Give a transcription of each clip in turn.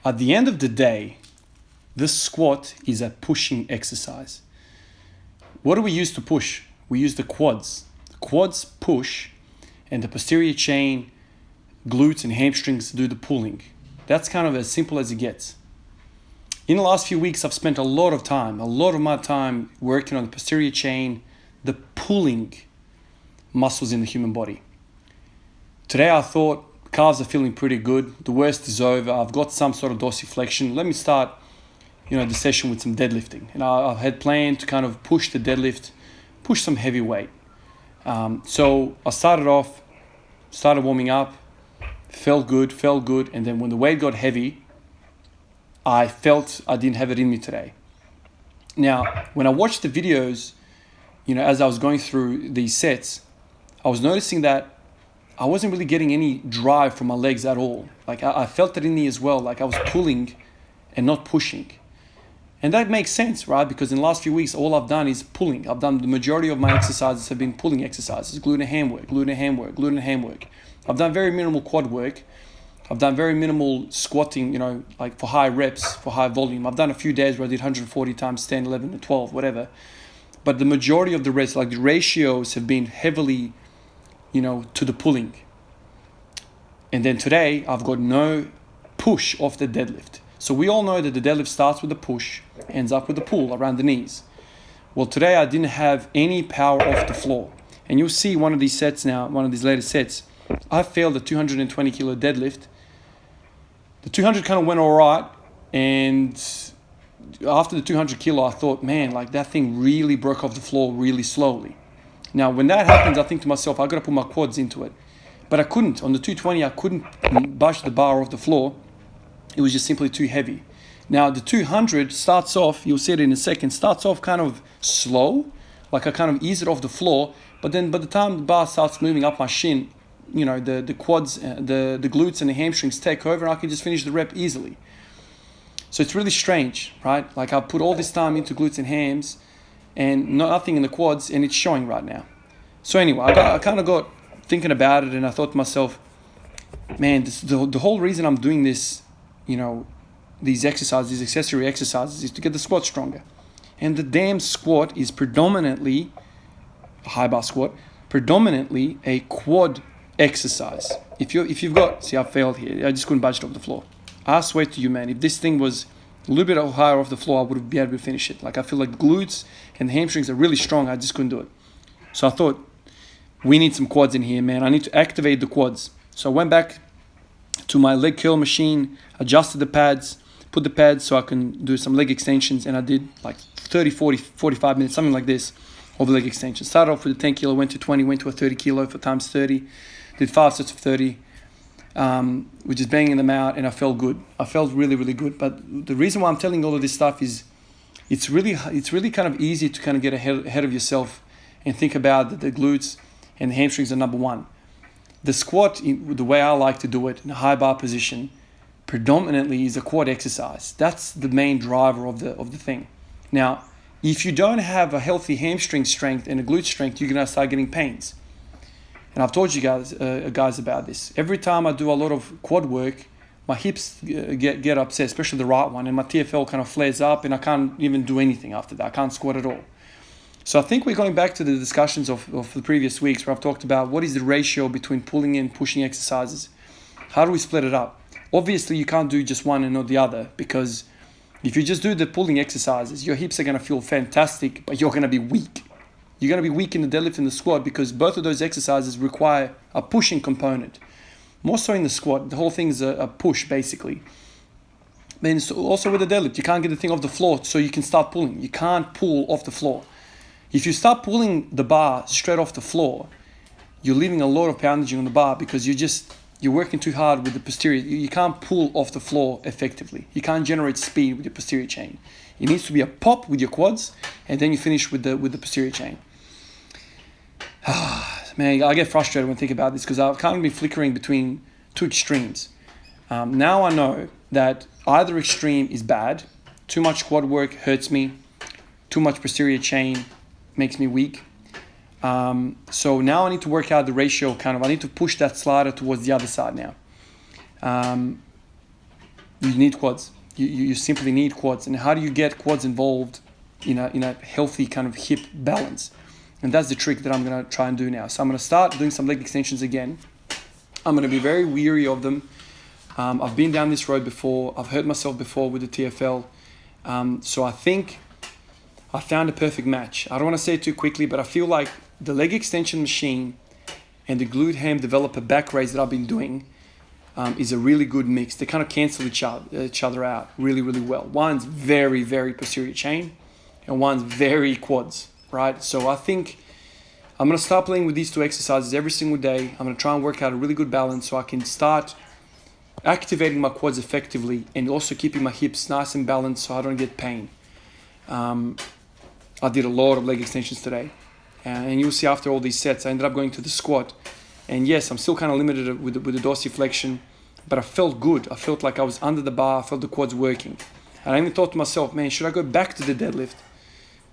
At the end of the day, this squat is a pushing exercise. What do we use to push? We use the quads. The quads push, and the posterior chain, glutes and hamstrings do the pulling. That's kind of as simple as it gets. In the last few weeks, I've spent a lot of my time working on the posterior chain, the pulling muscles in the human body. Today I thought calves are feeling pretty good. The worst is over. I've got some sort of dorsiflexion. Let me start, the session with some deadlifting. And I had planned to kind of push the deadlift, push some heavy weight. So I started warming up, felt good. And then when the weight got heavy, I felt I didn't have it in me today. Now, when I watched the videos, as I was going through these sets, I was noticing that I wasn't really getting any drive from my legs at all. Like I felt it in me as well. Like I was pulling and not pushing. And that makes sense, right? Because in the last few weeks, all I've done is pulling. I've done the majority of my exercises have been pulling exercises, glute and ham work. I've done very minimal quad work. I've done very minimal squatting, like for high reps, for high volume. I've done a few days where I did 140 times 10, 11, and 12, whatever. But the majority of the rest, like the ratios have been heavily, to the pulling. And then today, I've got no push off the deadlift. So we all know that the deadlift starts with a push, ends up with a pull around the knees. Well, today I didn't have any power off the floor. And you'll see one of these later sets, I failed a 220 kilo deadlift. The 200 kind of went all right. And after the 200 kilo, I thought, man, like that thing really broke off the floor really slowly. Now, when that happens, I think to myself, I've got to put my quads into it. But I couldn't. On the 220, I couldn't budge the bar off the floor. It was just simply too heavy. Now, the 200 starts off, you'll see it in a second, starts off kind of slow. Like I kind of ease it off the floor. But then by the time the bar starts moving up my shin, the quads, the glutes and the hamstrings take over, and I can just finish the rep easily. So it's really strange, right? Like I put all this time into glutes and hams and nothing in the quads, and it's showing right now. So anyway, I kind of got thinking about it, and I thought to myself, man, the whole reason I'm doing this, these exercises, these accessory exercises, is to get the squat stronger. And the damn squat is predominantly, a high bar squat, predominantly a quad exercise. If you've got, see, I failed here. I just couldn't budge it off the floor. I swear to you, man, if this thing was a little bit higher off the floor, I would be able to finish it. Like I feel like glutes and the hamstrings are really strong. I just couldn't do it. So I thought, we need some quads in here, man. I need to activate the quads. So I went back to my leg curl machine, adjusted the pads, put the pads so I can do some leg extensions, and I did like 30, 40, 45 minutes, something like this, of leg extensions. Started off with a 10 kilo, went to 20, went to a 30 kilo for times 30, did 5 sets of 30, which is banging them out, and I felt good. I felt really, really good. But the reason why I'm telling all of this stuff is it's really kind of easy to kind of get ahead of yourself and think about that the glutes and the hamstrings are number one. The squat, the way I like to do it, in a high bar position, predominantly is a quad exercise. That's the main driver of the thing. Now, if you don't have a healthy hamstring strength and a glute strength, you're gonna start getting pains. And I've told you guys about this. Every time I do a lot of quad work, my hips get upset, especially the right one, and my TFL kind of flares up, and I can't even do anything after that. I can't squat at all. So I think we're going back to the discussions of the previous weeks where I've talked about what is the ratio between pulling and pushing exercises. How do we split it up? Obviously, you can't do just one and not the other, because if you just do the pulling exercises, your hips are going to feel fantastic, but you're going to be weak. You're going to be weak in the deadlift and the squat because both of those exercises require a pushing component. More so in the squat, the whole thing is a push basically. Then also with the deadlift, you can't get the thing off the floor so you can start pulling. You can't pull off the floor. If you start pulling the bar straight off the floor, you're leaving a lot of poundage on the bar because you're working too hard with the posterior. You can't pull off the floor effectively. You can't generate speed with your posterior chain. It needs to be a pop with your quads, and then you finish with the posterior chain. Man, I get frustrated when I think about this because I've kind of been flickering between two extremes. Now I know that either extreme is bad. Too much quad work hurts me. Too much posterior chain makes me weak. So now I need to work out the ratio I need to push that slider towards the other side now. You need quads. You simply need quads. And how do you get quads involved in a healthy kind of hip balance? And that's the trick that I'm going to try and do now. So I'm going to start doing some leg extensions again. I'm going to be very weary of them. I've been down this road before. I've hurt myself before with the TFL. So I think I found a perfect match. I don't want to say it too quickly, but I feel like the leg extension machine and the glute ham developer back raise that I've been doing is a really good mix. They kind of cancel each other out really, really well. One's very, very posterior chain, and one's very quads, right? So I think I'm going to start playing with these two exercises every single day. I'm going to try and work out a really good balance so I can start activating my quads effectively and also keeping my hips nice and balanced so I don't get pain. I did a lot of leg extensions today. And you'll see after all these sets, I ended up going to the squat. And yes, I'm still kind of limited with the dorsiflexion, but I felt good. I felt like I was under the bar. I felt the quads working. And I even thought to myself, man, should I go back to the deadlift,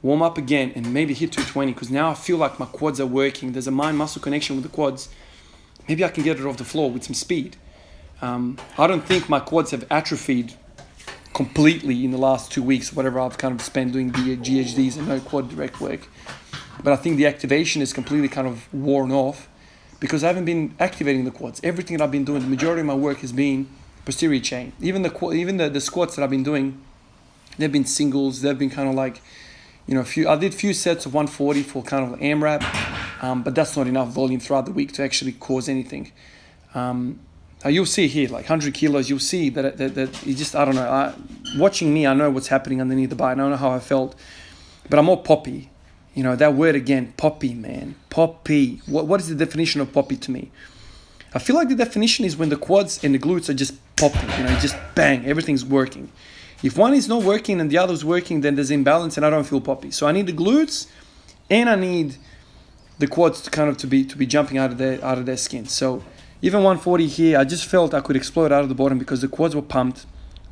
warm up again, and maybe hit 220? Because now I feel like my quads are working. There's a mind-muscle connection with the quads. Maybe I can get it off the floor with some speed. I don't think my quads have atrophied completely in the last 2 weeks, whatever I've kind of spent doing the GHDs and no quad direct work. But I think the activation is completely kind of worn off because I haven't been activating the quads. Everything that I've been doing, the majority of my work has been posterior chain. Even the squats that I've been doing, they've been singles. They've been kind of like, I did few sets of 140 for kind of AMRAP, but that's not enough volume throughout the week to actually cause anything. You'll see here, like 100 kilos, you'll see that you just, I don't know. Watching me, I know what's happening underneath the bar. I don't know how I felt, but I'm more poppy. That word again, poppy, man. Poppy. What is the definition of poppy to me? I feel like the definition is when the quads and the glutes are just popping, just bang, everything's working. If one is not working and the other is working, then there's imbalance and I don't feel poppy. So I need the glutes and I need the quads to kind of to be jumping out of their skin. So even 140 here, I just felt I could explode out of the bottom because the quads were pumped.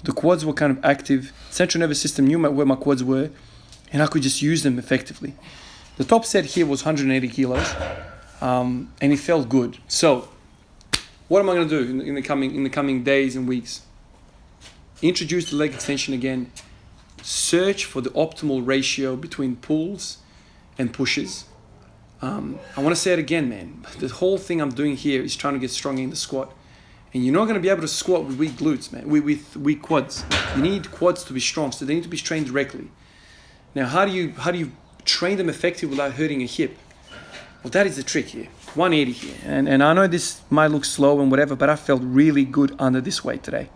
The quads were kind of active. Central nervous system knew where my quads were, and I could just use them effectively. The top set here was 180 kilos, and it felt good. So, what am I going to do in the coming days and weeks? Introduce the leg extension again. Search for the optimal ratio between pulls and pushes. I want to say it again, man. The whole thing I'm doing here is trying to get stronger in the squat. And you're not going to be able to squat with weak glutes, man, with weak quads. You need quads to be strong, so they need to be trained directly. Now, how do you train them effectively without hurting a hip? Well, that is the trick here. 180 here. And I know this might look slow and whatever, but I felt really good under this weight today.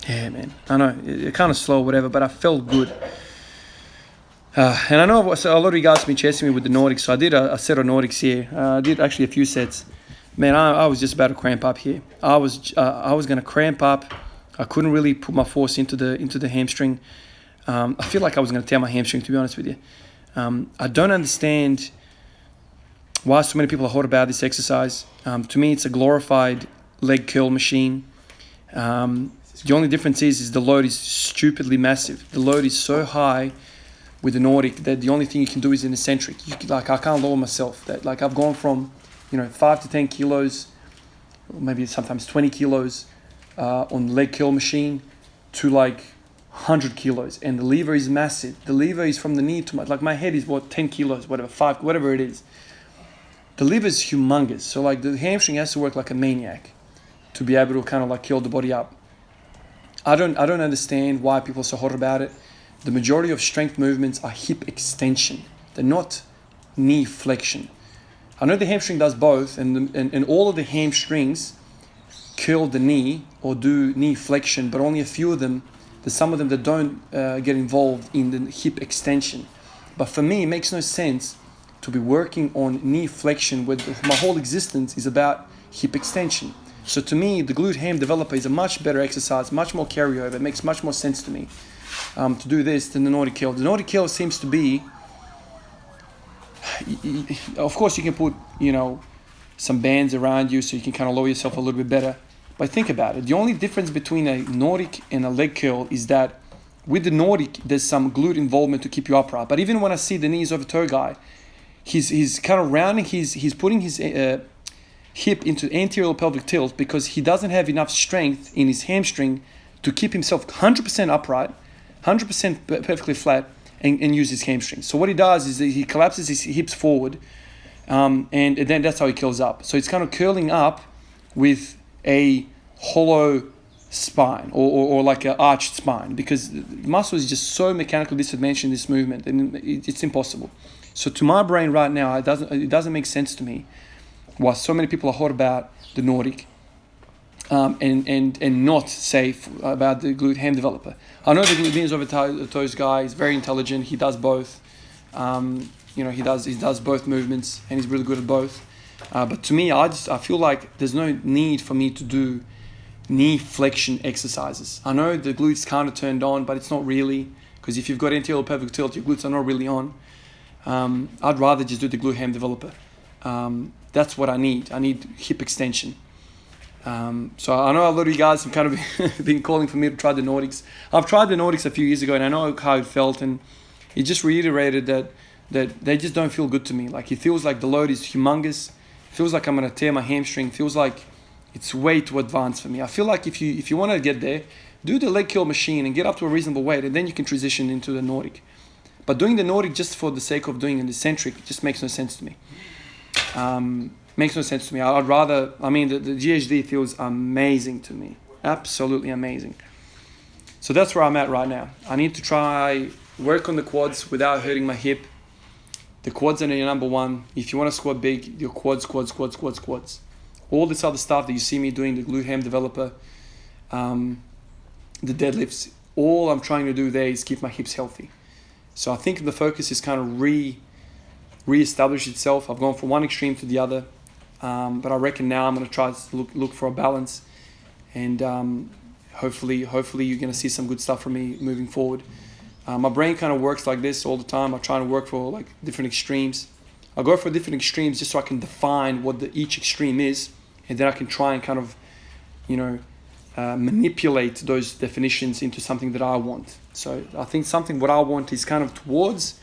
Yeah, man. I know, it's kind of slow, whatever, but I felt good. And I know a lot of you guys have been chasing me with the Nordics, so I did a set of Nordics here. I did actually a few sets. Man, I was just about to cramp up here. I was going to cramp up. I couldn't really put my force into the hamstring. I feel like I was going to tear my hamstring, to be honest with you. I don't understand why so many people are hot about this exercise. To me, it's a glorified leg curl machine. The only difference is the load is stupidly massive. The load is so high with the Nordic that the only thing you can do is an eccentric. I can't lower myself. I've gone from 5 to 10 kilos, or maybe sometimes 20 kilos on the leg curl machine to 100 kilos, and the lever is massive. The lever is from the knee to my head is 10 kilos, whatever, 5, whatever it is. The lever is humongous. So the hamstring has to work like a maniac to be able to kind of curl the body up. I don't understand why people are so hot about it. The majority of strength movements are hip extension. They're not knee flexion. I know the hamstring does both, and all of the hamstrings curl the knee or do knee flexion, but only a few of them. There's some of them that don't get involved in the hip extension. But for me, it makes no sense to be working on knee flexion when my whole existence is about hip extension. So to me, the glute ham developer is a much better exercise, much more carryover. It makes much more sense to me to do this than the Nordic curl. The Nordic curl seems to be, of course, you can put some bands around you so you can kind of lower yourself a little bit better. But think about it. The only difference between a Nordic and a leg curl is that with the Nordic, there's some glute involvement to keep you upright. But even when I see the knees over toe guy, he's kind of rounding he's putting his hip into anterior pelvic tilt because he doesn't have enough strength in his hamstring to keep himself 100% upright, 100% perfectly flat, and use his hamstring. So what he does is he collapses his hips forward, and then that's how he curls up. So it's kind of curling up with a hollow spine or like an arched spine, because the muscle is just so mechanically disadvantaged in this movement, and it's impossible. So to my brain right now, it doesn't make sense to me why so many people are hot about the Nordic, and not safe about the glute ham developer. I know the glute medius over toes guy is very intelligent. He does both. He does both movements, and he's really good at both. But to me, I feel like there's no need for me to do knee flexion exercises. I know the glutes kind of turned on, but it's not really, because if you've got anterior pelvic tilt, your glutes are not really on. I'd rather just do the glute ham developer. That's what I need. I need hip extension. So I know a lot of you guys have kind of been calling for me to try the Nordics. I've tried the Nordics a few years ago, and I know how it felt, and it just reiterated that they just don't feel good to me. Like, it feels like the load is humongous. It feels like I'm gonna tear my hamstring. It feels like it's way too advanced for me. I feel like if you want to get there, do the leg curl machine and get up to a reasonable weight, and then you can transition into the Nordic. But doing the Nordic just for the sake of doing an eccentric just makes no sense to me. Makes no sense to me. I'd rather, the GHD feels amazing to me. Absolutely amazing. So that's where I'm at right now. I need to try work on the quads without hurting my hip. The quads are your number one. If you want to squat big, your quads. All this other stuff that you see me doing, the glute ham developer, the deadlifts, all I'm trying to do there is keep my hips healthy. So I think the focus is kind of re-establish itself. I've gone from one extreme to the other, but I reckon now I'm going to try to look for a balance, and hopefully you're going to see some good stuff from me moving forward. My brain kind of works like this all the time. I try to work for like different extremes. I go for different extremes just so I can define what each extreme is, and then I can try and kind of, manipulate those definitions into something that I want. So I think what I want is kind of towards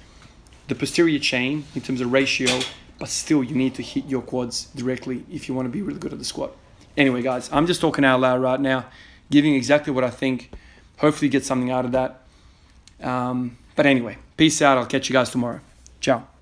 the posterior chain in terms of ratio, but still you need to hit your quads directly if you want to be really good at the squat. Anyway, guys, I'm just talking out loud right now, giving exactly what I think. Hopefully you get something out of that. But anyway, peace out. I'll catch you guys tomorrow. Ciao.